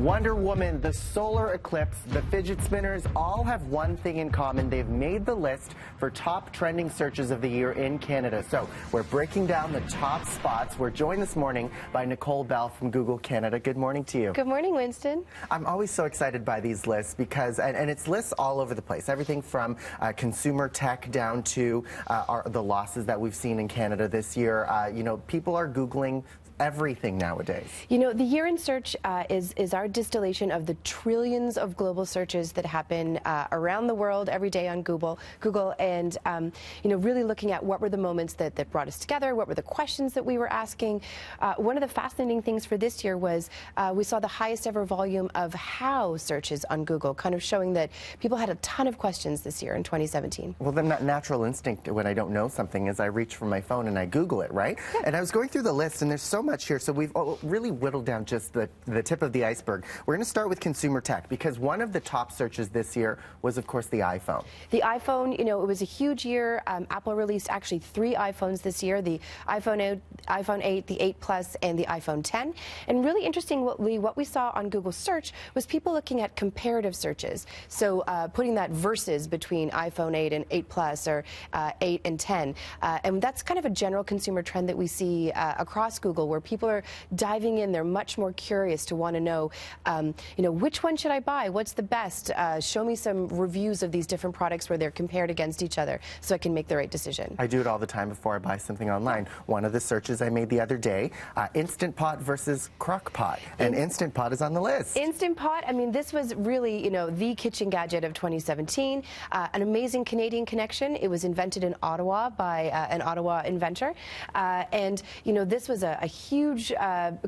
Wonder Woman, the solar eclipse, the fidget spinners all have one thing in common. They've made the list for top trending searches of the year in Canada. So we're breaking down the top spots. We're joined this morning by Nicole Bell from Google Canada. Good morning to you. Good morning, Winston. I'm always so excited by these lists because, and it's lists all over the place. Everything from consumer tech down to the losses that we've seen in Canada this year. People are Googling everything nowadays. You know, the year in search is our distillation of the trillions of global searches that happen around the world every day on Google, and really looking at what were the moments that brought us together, what were the questions that we were asking. One of the fascinating things for this year was we saw the highest ever volume of how searches on Google, kind of showing that people had a ton of questions this year in 2017. Well, then that natural instinct when I don't know something is I reach for my phone and I Google it, right? Yeah. And I was going through the list and there's so much here, so we've really whittled down just the tip of the iceberg. We're going to start with consumer tech because one of the top searches this year was, of course, the iPhone. The iPhone, it was a huge year. Apple released actually 3 iPhones this year, the iPhone 8, the 8 Plus, and the iPhone 10. And really interestingly, what we saw on Google search was people looking at comparative searches. So putting that versus between iPhone 8 and 8 Plus or 8 and 10. And that's kind of a general consumer trend that we see across Google, where people are diving in. They're much more curious to want to know, which one should I buy? What's the best? Show me some reviews of these different products where they're compared against each other so I can make the right decision. I do it all the time before I buy something online. One of the searches I made the other day, Instant Pot versus Crock Pot. And Instant Pot is on the list. Instant Pot, this was really, the kitchen gadget of 2017. An amazing Canadian connection. It was invented in Ottawa by an Ottawa inventor. This was a huge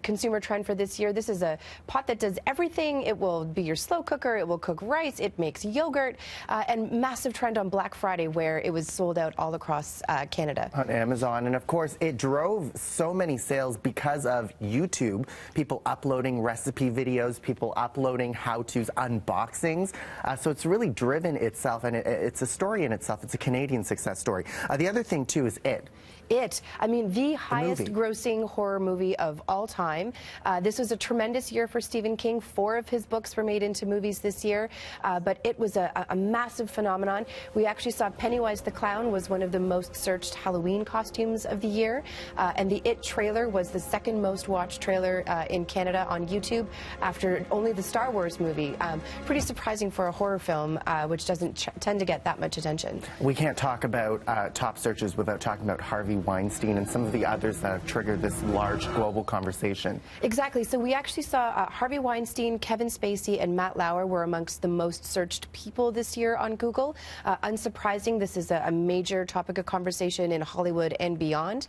consumer trend for this year. This is a pot that does everything. It will be your slow cooker. It will cook rice. It makes yogurt. And massive trend on Black Friday where it was sold out all across Canada. On Amazon. And of course, it drove so many sales because of YouTube. People uploading recipe videos, people uploading how-tos, unboxings. So it's really driven itself, and it's a story in itself. It's a Canadian success story. The other thing, too, is It. The highest grossing horror movie of all time. This was a tremendous year for Stephen King. 4 of his books were made into movies this year, but it was a massive phenomenon. We actually saw Pennywise the Clown was one of the most searched Halloween costumes of the year, and the It trailer was the second most watched trailer in Canada on YouTube after only the Star Wars movie. Pretty surprising for a horror film, which doesn't tend to get that much attention. We can't talk about top searches without talking about Harvey Weinstein and some of the others that have triggered this large global conversation. Exactly. So we actually saw Harvey Weinstein, Kevin Spacey, and Matt Lauer were amongst the most searched people this year on Google. Unsurprising, this is a major topic of conversation in Hollywood and beyond.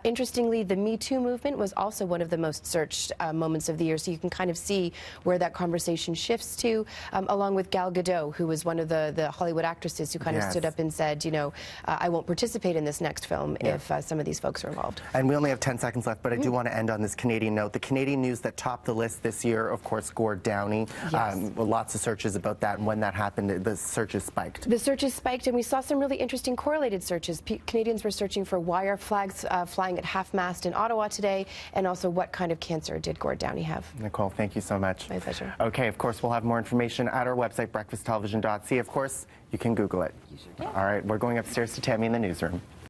Interestingly, the Me Too movement was also one of the most searched moments of the year, so you can kind of see where that conversation shifts to, along with Gal Gadot, who was one of the Hollywood actresses who kind of stood up and said, I won't participate in this next film if some of these folks are involved. And we only have 10 seconds left, but I do want to end on this Canadian note. The Canadian news that topped the list this year, of course, Gord Downie. Yes. Lots of searches about that, and when that happened, the searches spiked. The searches spiked, and we saw some really interesting correlated searches. Canadians were searching for why are flags flying at half-mast in Ottawa today, and also what kind of cancer did Gord Downie have. Nicole, thank you so much. My pleasure. Okay, of course, we'll have more information at our website, breakfasttelevision.ca. Of course, you can Google it. You sure can. All right, we're going upstairs to Tammy in the newsroom.